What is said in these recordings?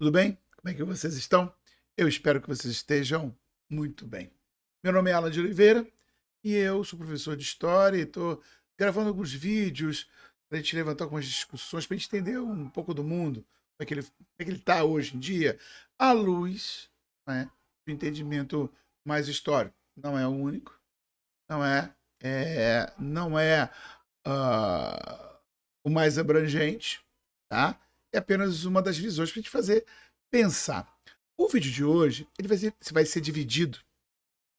Tudo bem? Como é que vocês estão? Eu espero que vocês estejam muito bem. Meu nome é Alan de Oliveira e eu sou professor de História e estou gravando alguns vídeos para a gente levantar algumas discussões, para a gente entender um pouco do mundo, como é que ele está hoje em dia, à luz, né, do entendimento mais histórico. Não é o único, não é o mais abrangente, tá? É apenas uma das visões para a gente fazer pensar. O vídeo de hoje vai ser dividido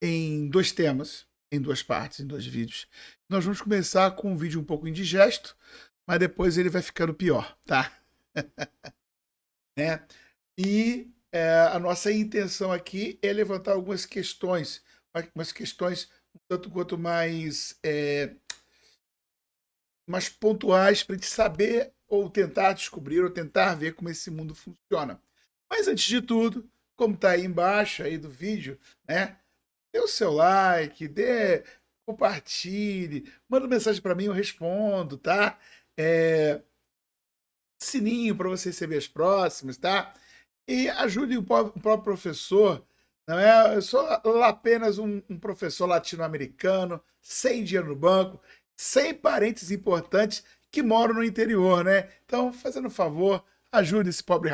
em dois temas, em duas partes, em dois vídeos. Nós vamos começar com um vídeo um pouco indigesto, mas depois ele vai ficando pior, tá? Né? E a nossa intenção aqui é levantar algumas questões um tanto quanto mais pontuais para a gente saber ou tentar descobrir ou tentar ver como esse mundo funciona. Mas antes de tudo, como está aí embaixo aí do vídeo, né? Dê o seu like, compartilhe, manda mensagem para mim, eu respondo, tá? Sininho para você receber as próximas, tá? E ajude o próprio professor, não é? Eu sou apenas um professor latino-americano, sem dinheiro no banco, sem parentes importantes que moram no interior, né? Então, fazendo um favor, ajude esse pobre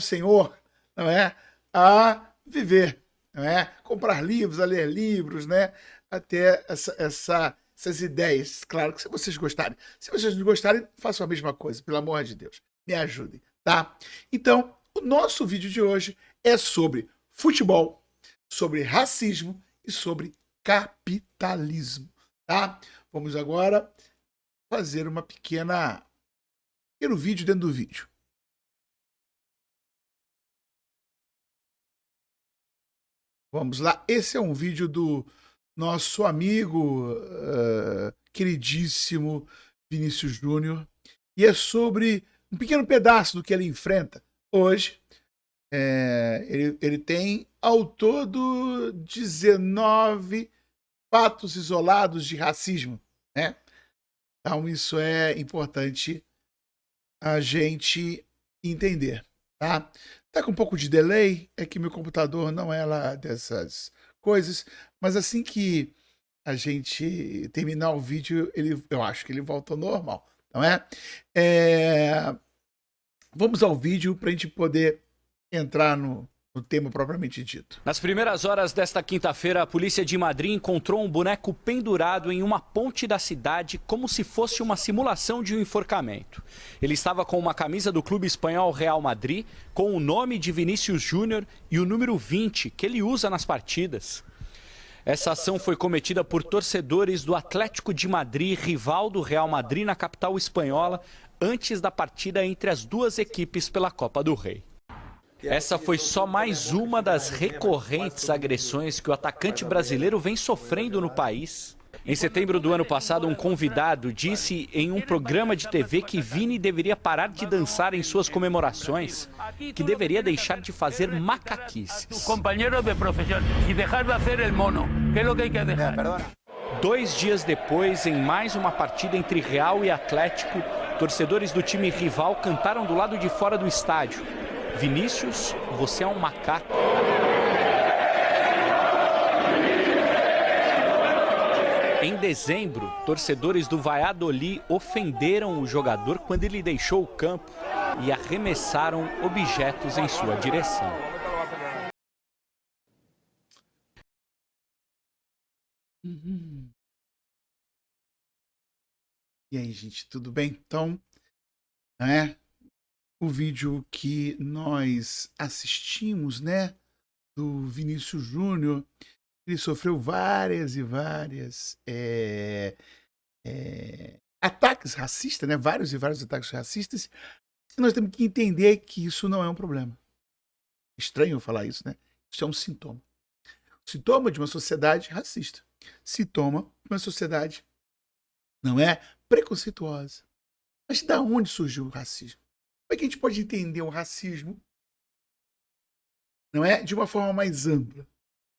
senhor, não é? A viver, não é? Comprar livros, a ler livros, né? A ter essas ideias. Claro que se vocês gostarem. Se vocês não gostarem, façam a mesma coisa, pelo amor de Deus. Me ajudem, tá? Então, o nosso vídeo de hoje é sobre futebol, sobre racismo e sobre capitalismo, tá? Vamos agora fazer um pequeno vídeo dentro do vídeo. Vamos lá, esse é um vídeo do nosso amigo queridíssimo Vinícius Júnior e é sobre um pequeno pedaço do que ele enfrenta hoje. Ele tem ao todo 19 fatos isolados de racismo, né? Então isso é importante a gente entender, tá? Tá com um pouco de delay, é que meu computador não é lá dessas coisas, mas assim que a gente terminar o vídeo, eu acho que ele volta ao normal, não é? Vamos ao vídeo para a gente poder entrar no tema propriamente dito. Nas primeiras horas desta quinta-feira, a polícia de Madrid encontrou um boneco pendurado em uma ponte da cidade como se fosse uma simulação de um enforcamento. Ele estava com uma camisa do clube espanhol Real Madrid, com o nome de Vinícius Júnior e o número 20 que ele usa nas partidas. Essa ação foi cometida por torcedores do Atlético de Madrid, rival do Real Madrid na capital espanhola, antes da partida entre as duas equipes pela Copa do Rei. Essa foi só mais uma das recorrentes agressões que o atacante brasileiro vem sofrendo no país. Em setembro do ano passado, um convidado disse em um programa de TV que Vini deveria parar de dançar em suas comemorações, que deveria deixar de fazer macaquices. 2 dias depois, em mais uma partida entre Real e Atlético, torcedores do time rival cantaram do lado de fora do estádio: Vinícius, você é um macaco. Em dezembro, torcedores do Valladolid ofenderam o jogador quando ele deixou o campo e arremessaram objetos em sua direção. E aí, gente, tudo bem? Então, né? O vídeo que nós assistimos, né, do Vinícius Júnior, ele sofreu várias e várias ataques racistas, né, vários e vários ataques racistas, e nós temos que entender que isso não é um problema. Estranho eu falar isso, né? Isso é um sintoma. Sintoma de uma sociedade racista. Sintoma de uma sociedade, não é, preconceituosa. Mas de onde surgiu o racismo? Como é que a gente pode entender o racismo, não é, de uma forma mais ampla?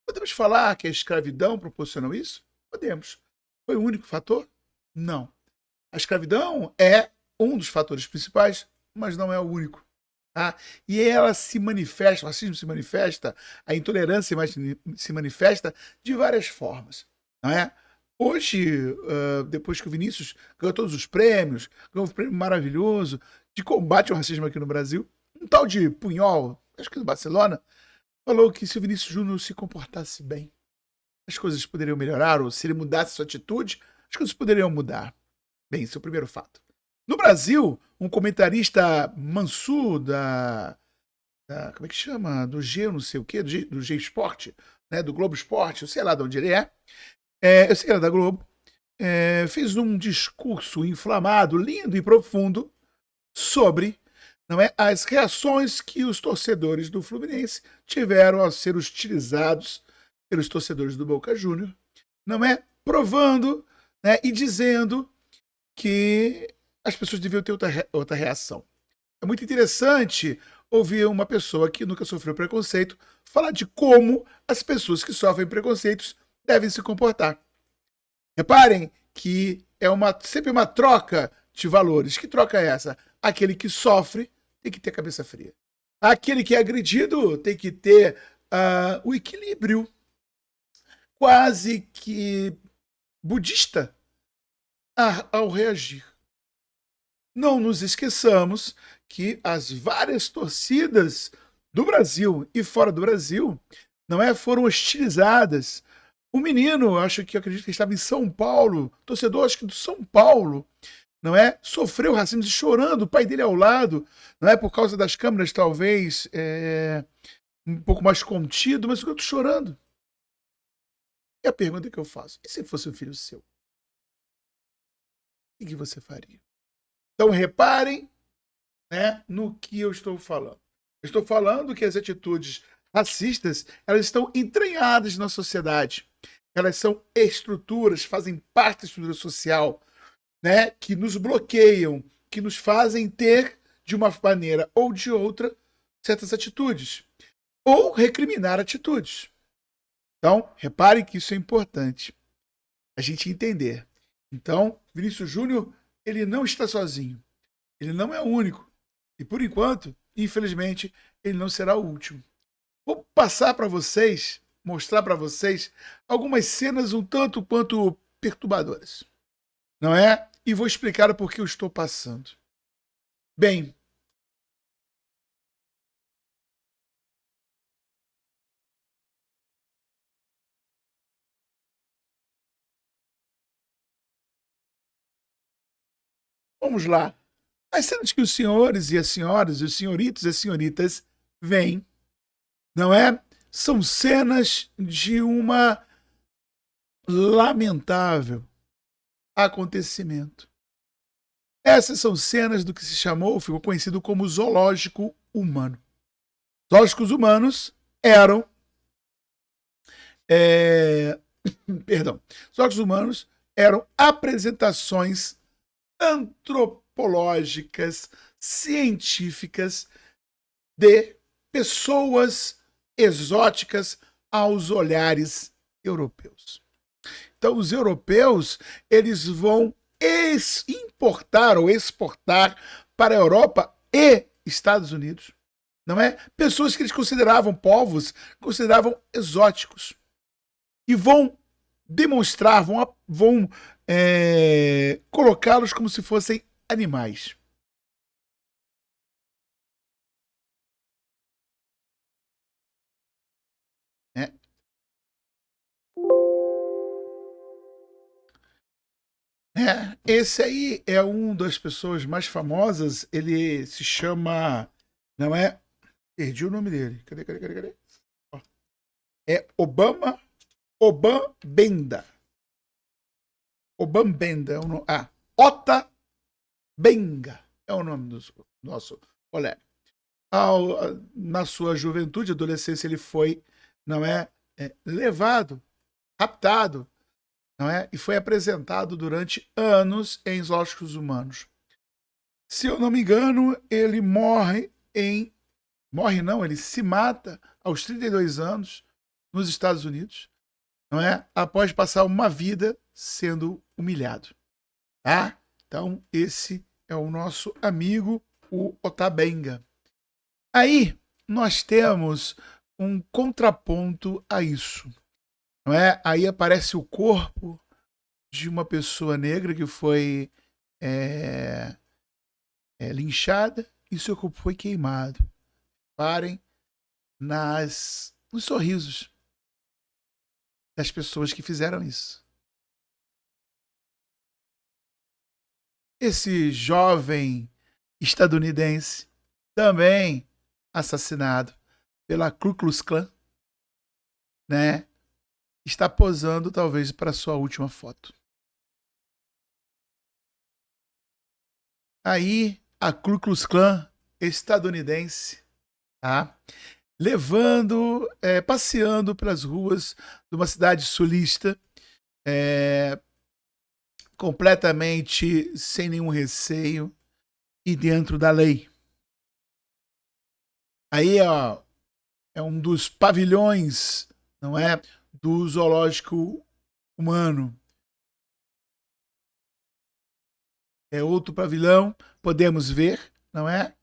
Podemos falar que a escravidão proporcionou isso? Podemos. Foi o único fator? Não. A escravidão é um dos fatores principais, mas não é o único. tá? E ela se manifesta, o racismo se manifesta, a intolerância se manifesta de várias formas, não é? Hoje, depois que o Vinícius ganhou todos os prêmios, ganhou um prêmio maravilhoso de combate ao racismo aqui no Brasil, um tal de Punhol, acho que do Barcelona, falou que se o Vinícius Júnior se comportasse bem, as coisas poderiam melhorar, ou se ele mudasse sua atitude, as coisas poderiam mudar. Bem, esse é o primeiro fato. No Brasil, um comentarista Mansur como é que chama? Do G, não sei o quê, do G Esporte, né? Do Globo Esporte, eu sei lá de onde ele é. Eu sei que era da Globo. Fez um discurso inflamado, lindo e profundo sobre, não é, as reações que os torcedores do Fluminense tiveram ao ser hostilizados pelos torcedores do Boca Júnior, não é, provando, né, e dizendo que as pessoas deviam ter outra reação. É muito interessante ouvir uma pessoa que nunca sofreu preconceito falar de como as pessoas que sofrem preconceitos devem se comportar. Reparem que sempre uma troca de valores. Que troca é essa? Aquele que sofre tem que ter cabeça fria. Aquele que é agredido tem que ter o equilíbrio quase que budista ao reagir. Não nos esqueçamos que as várias torcidas do Brasil e fora do Brasil foram hostilizadas. Um menino, acredito que estava em São Paulo, torcedor, acho que do São Paulo, sofreu racismo e chorando, o pai dele ao lado, por causa das câmeras, talvez, um pouco mais contido, mas eu estou chorando. E a pergunta que eu faço, e se fosse um filho seu? O que você faria? Então, reparem, no que eu estou falando. Eu estou falando que as atitudes racistas, elas estão entranhadas na sociedade. Elas são estruturas, fazem parte da estrutura social, que nos bloqueiam, que nos fazem ter, de uma maneira ou de outra, certas atitudes. Ou recriminar atitudes. Então, reparem que isso é importante a gente entender. Então, Vinícius Júnior, ele não está sozinho. Ele não é o único. E, por enquanto, infelizmente, ele não será o último. Vou passar para vocês, mostrar para vocês algumas cenas um tanto quanto perturbadoras. Não é? E vou explicar o porquê eu estou passando. Bem, vamos lá. As cenas que os senhores e as senhoras, os senhoritos e as senhoritas veem, não é? São cenas de uma lamentável acontecimento. Essas são cenas do que se chamou, ficou conhecido como zoológico humano. Zoológicos humanos eram zoológicos humanos eram apresentações antropológicas, científicas de pessoas exóticas aos olhares europeus. Então, os europeus, eles vão importar ou exportar para a Europa e Estados Unidos, pessoas que eles consideravam povos, consideravam exóticos. E vão demonstrar, vão colocá-los como se fossem animais. Esse aí é um das pessoas mais famosas. Ele se chama, perdi o nome dele. Cadê? É Obambenda. Obambenda é o nome. Ota Benga é o nome do nosso colega. Na sua juventude, adolescência, ele foi, levado, raptado, e foi apresentado durante anos em zoológicos humanos. Se eu não me engano, ele ele se mata aos 32 anos nos Estados Unidos, após passar uma vida sendo humilhado. Tá? Então, esse é o nosso amigo, o Otabenga. Aí nós temos um contraponto a isso, não é? Aí aparece o corpo de uma pessoa negra que foi linchada e seu corpo foi queimado. Parem nos sorrisos das pessoas que fizeram isso. Esse jovem estadunidense, também assassinado pela Ku Klux Klan, né, está posando talvez para sua última foto. Aí a Ku Klux Klan estadunidense, tá, passeando pelas ruas de uma cidade sulista, completamente sem nenhum receio e dentro da lei. Aí, ó, é um dos pavilhões, não é, do zoológico humano. É outro pavilhão, podemos ver, não é?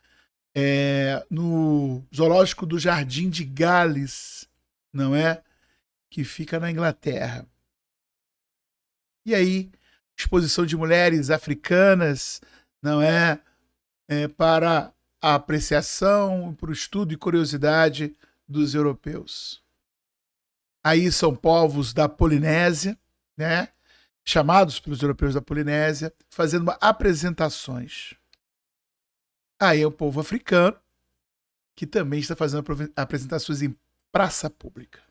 No zoológico do Jardim de Gales, não é? Que fica na Inglaterra. E aí, exposição de mulheres africanas, não é? Para a apreciação, para o estudo e curiosidade dos europeus. Aí são povos da Polinésia, né? Chamados pelos europeus da Polinésia, fazendo apresentações. Aí é o povo africano, que também está fazendo apresentações em praça pública.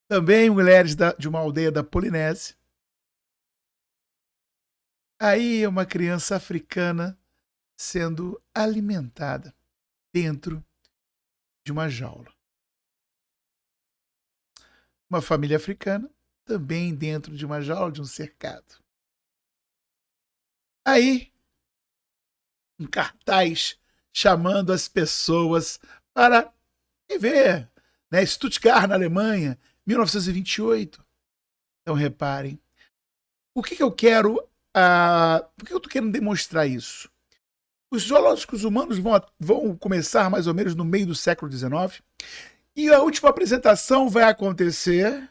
Também mulheres de uma aldeia da Polinésia. Aí é uma criança africana sendo alimentada dentro de uma jaula. Uma família africana também dentro de uma jaula, de um cercado. Aí, um cartaz chamando as pessoas para ver, né? Stuttgart, na Alemanha, 1928. Então, reparem. Por que eu quero... por que eu estou querendo demonstrar isso? Os zoológicos humanos vão começar mais ou menos no meio do século XIX. E a última apresentação vai acontecer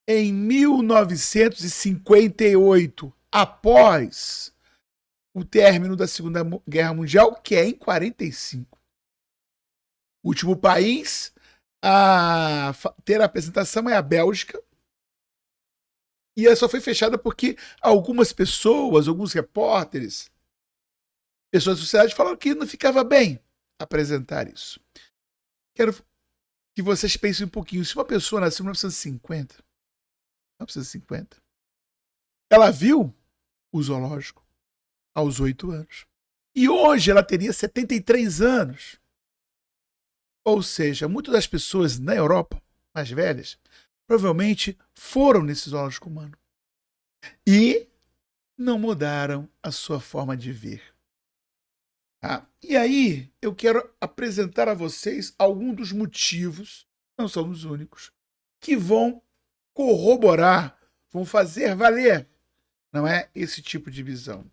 em 1958, após o término da Segunda Guerra Mundial, que é em 45. O último país a ter a apresentação é a Bélgica. E ela só foi fechada porque algumas pessoas, alguns repórteres, pessoas da sociedade falaram que não ficava bem apresentar isso. Quero que vocês pensem um pouquinho. Se uma pessoa nasceu em 1950, ela viu o zoológico aos 8 anos. E hoje ela teria 73 anos. Ou seja, muitas das pessoas na Europa, mais velhas, provavelmente foram nesse zoológico humano. E não mudaram a sua forma de ver. E aí eu quero apresentar a vocês alguns dos motivos, não são os únicos, que vão corroborar, vão fazer valer, não é, esse tipo de visão.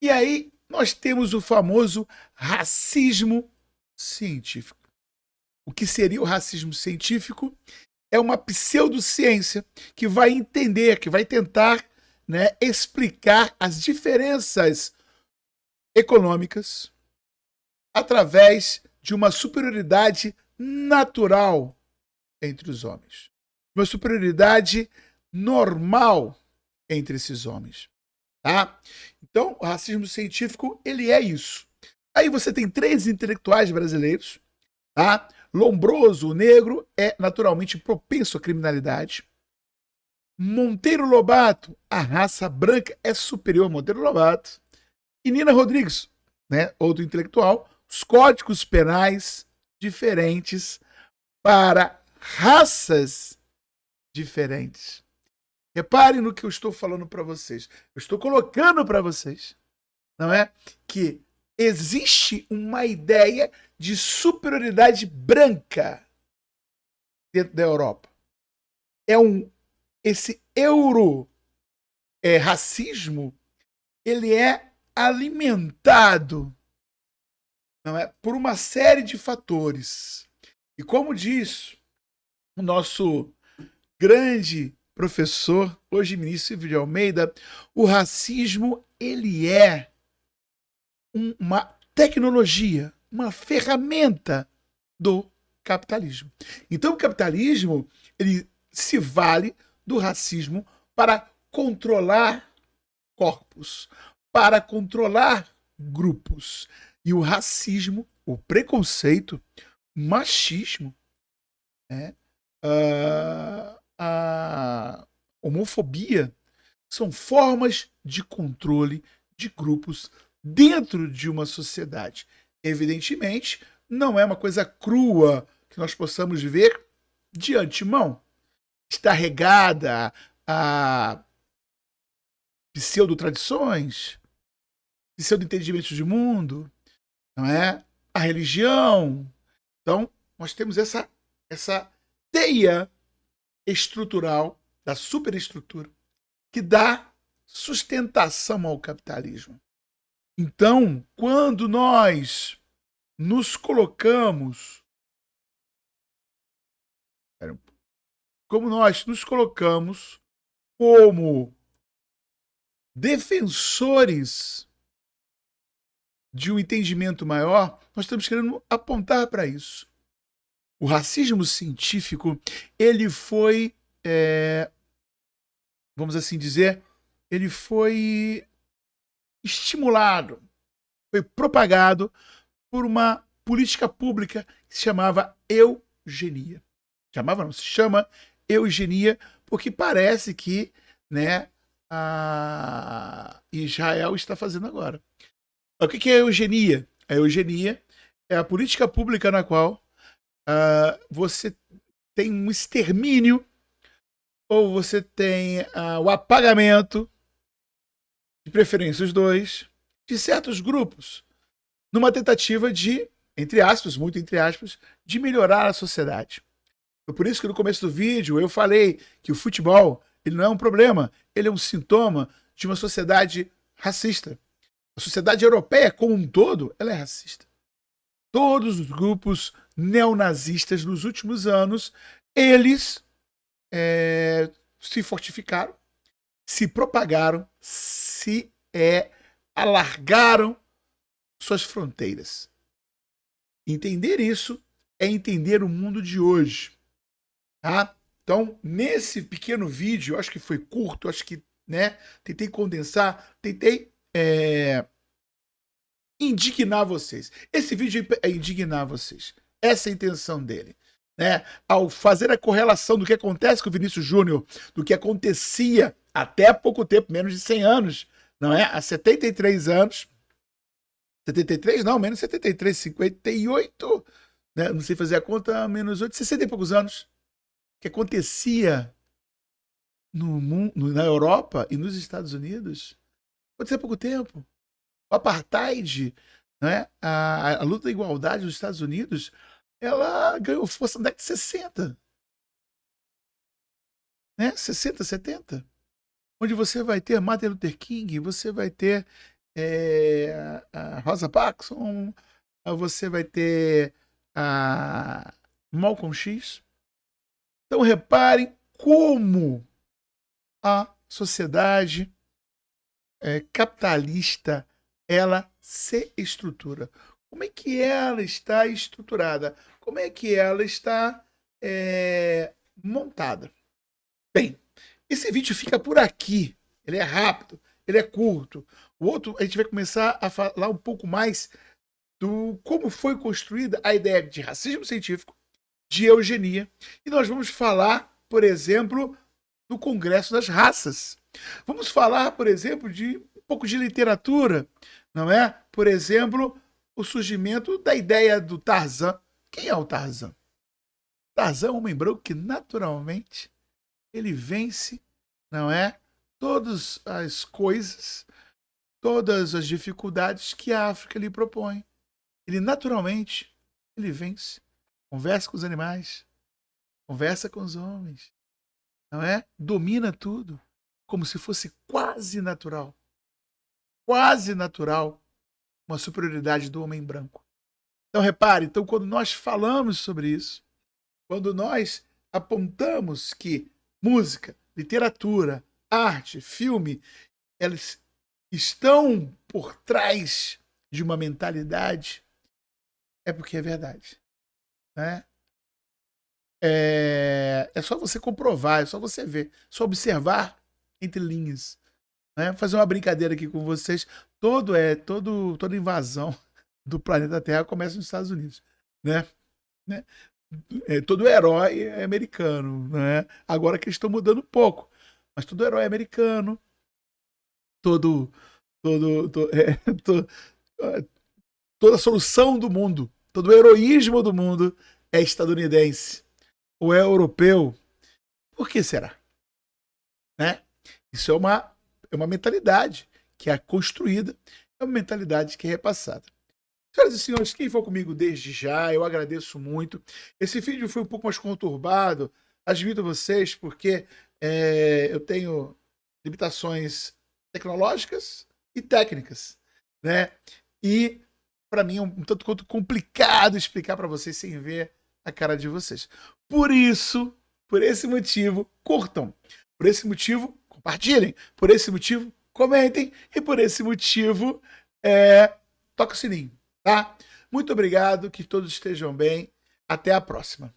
E aí nós temos o famoso racismo científico. O que seria o racismo científico? É uma pseudociência que vai entender, que vai tentar, né, explicar as diferenças econômicas através de uma superioridade natural entre os homens. Uma superioridade normal entre esses homens. Tá? Então, o racismo científico, ele é isso. Aí você tem 3 intelectuais brasileiros. Tá? Lombroso, o negro, é naturalmente propenso à criminalidade. Monteiro Lobato, a raça branca é superior a Monteiro Lobato. E Nina Rodrigues, né, outro intelectual, os códigos penais diferentes para raças diferentes. Reparem no que eu estou falando para vocês. Eu estou colocando para vocês, não é, que existe uma ideia de superioridade branca dentro da Europa. Esse racismo, ele é alimentado, não é? Por uma série de fatores. E como diz o nosso grande professor, hoje ministro Silvio de Almeida, o racismo ele é uma tecnologia, uma ferramenta do capitalismo. Então o capitalismo ele se vale do racismo para controlar corpos, para controlar grupos. E o racismo, o preconceito, o machismo, né, a homofobia são formas de controle de grupos dentro de uma sociedade. Evidentemente, não é uma coisa crua que nós possamos ver de antemão. Está regada a pseudo-tradições, pseudo-entendimentos de mundo, não é? A religião. Então, nós temos essa teia estrutural da superestrutura que dá sustentação ao capitalismo. Então, quando nós nos colocamos, como defensores de um entendimento maior, nós estamos querendo apontar para isso. O racismo científico, ele foi, vamos assim dizer, ele foi estimulado, foi propagado por uma política pública que se chamava eugenia. Se chama eugenia, porque parece que, né, a Israel está fazendo agora. O que é a eugenia? A eugenia é a política pública na qual você tem um extermínio ou você tem o apagamento, de preferência os dois, de certos grupos, numa tentativa de, entre aspas, muito entre aspas, de melhorar a sociedade. Foi por isso que no começo do vídeo eu falei que o futebol ele não é um problema, ele é um sintoma de uma sociedade racista. A sociedade europeia como um todo, ela é racista. Todos os grupos neonazistas nos últimos anos, eles se fortificaram, se propagaram, se alargaram suas fronteiras. Entender isso é entender o mundo de hoje. Tá? Então, nesse pequeno vídeo, acho que foi curto, acho que, né, tentei condensar, tentei indignar vocês. Esse vídeo é indignar vocês. Essa é a intenção dele. Né? Ao fazer a correlação do que acontece com o Vinícius Júnior, do que acontecia até há pouco tempo, menos de 100 anos, não é? Há 73 anos, 73 não, menos 73, 58, né? Não sei fazer a conta, menos 8, 60 e poucos anos, que acontecia no mundo, na Europa e nos Estados Unidos, aconteceu há pouco tempo. O apartheid, né? A luta da igualdade nos Estados Unidos, ela ganhou força na década de 60. Né? 60, 70. Onde você vai ter Martin Luther King, você vai ter a Rosa Parks, você vai ter a Malcolm X. Então reparem como a sociedade capitalista ela se estrutura. Como é que ela está estruturada? Como é que ela está montada? Bem, esse vídeo fica por aqui. Ele é rápido, ele é curto. O outro, a gente vai começar a falar um pouco mais do como foi construída a ideia de racismo científico, de eugenia. E nós vamos falar, por exemplo, do Congresso das Raças. Vamos falar, por exemplo, de um pouco de literatura, não é? Por exemplo, o surgimento da ideia do Tarzan. Quem é o Tarzan? Tarzan é um homem branco que naturalmente ele vence, não é? Todas as coisas, todas as dificuldades que a África lhe propõe. Ele naturalmente, ele vence. Conversa com os animais, conversa com os homens, não é? Domina tudo, como se fosse quase natural. Quase natural uma superioridade do homem branco. Então, repare, então, quando nós falamos sobre isso, quando nós apontamos que música, literatura, arte, filme, elas estão por trás de uma mentalidade, é porque é verdade, né? É só você comprovar, é só você ver, é só observar entre linhas, né? Vou fazer uma brincadeira aqui com vocês. Toda invasão do planeta Terra começa nos Estados Unidos, né? Né? Todo herói é americano, né? Agora que eles estão mudando um pouco, mas todo herói é americano, todo, todo, to- é, to- toda a solução do mundo, todo o heroísmo do mundo é estadunidense ou é europeu. Por que será? Né? Isso é uma mentalidade que é construída, é uma mentalidade que é repassada. Senhoras e senhores, quem for comigo desde já, eu agradeço muito. Esse vídeo foi um pouco mais conturbado, admito vocês, porque eu tenho limitações tecnológicas e técnicas, né? E para mim é um tanto quanto complicado explicar para vocês sem ver a cara de vocês. Por isso, por esse motivo, curtam. Por esse motivo, compartilhem. Por esse motivo, comentem. E por esse motivo, toca o sininho, tá? Muito obrigado, que todos estejam bem. Até a próxima.